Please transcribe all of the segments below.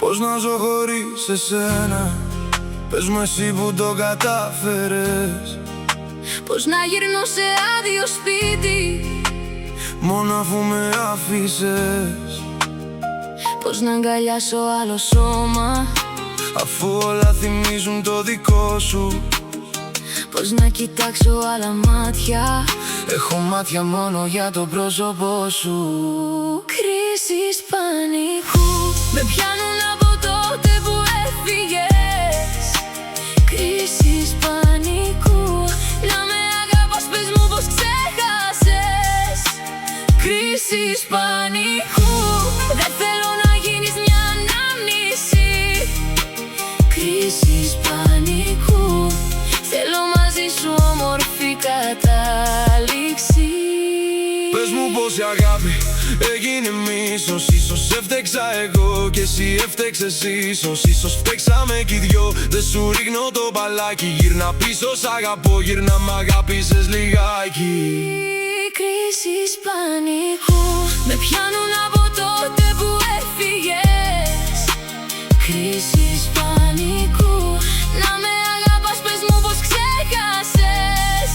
Πώς να ζω χωρίς εσένα, πες μου εσύ που το κατάφερες. Πώς να γυρνώ σε άδειο σπίτι μόνο αφού με άφησες. Πώς να αγκαλιάσω άλλο σώμα αφού όλα θυμίζουν το δικό σου. Πώς να κοιτάξω άλλα μάτια, έχω μάτια μόνο για το πρόσωπό σου. Κρίσεις πανικού με πιάνουν από τότε που έφυγες. Κρίσεις πανικού, να με αγαπάς πες μου πως ξέχασες. Κρίσεις πανικού, δεν θέλω να γίνεις μια ανάμνηση. Κρίσεις πανικού, θέλω μαζί σου όμορφη κατάληξη. Πες μου πως η αγάπη έγινε μίσος. Ίσως έφτεξα εγώ και εσύ έφτεξες ίσως. Ίσως φταίξαμε κι οι δυο, δεν σου ρίχνω το μπαλάκι. Γύρνα πίσω, σ' αγαπώ, γύρνα μ' αγάπησες λιγάκι. Κρίσεις πανικού με πιάνουν από τότε που έφυγες. Κρίσεις πανικού, να με αγαπάς πες μου πως ξέχασες.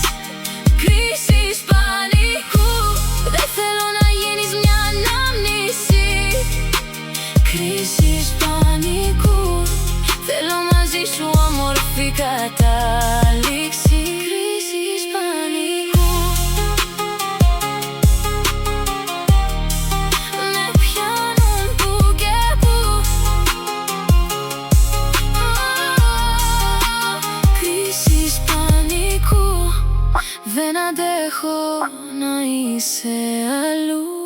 Κρίσεις πανικού, δεν θέλω να γίνεις μια ανάμνηση. Κρίσεις πανικού, θέλω μαζί σου όμορφη κατάληξη. Κρίσεις πανικού, με πιάνουν που και που. Κρίσεις πανικού, δεν αντέχω να είσαι αλλού.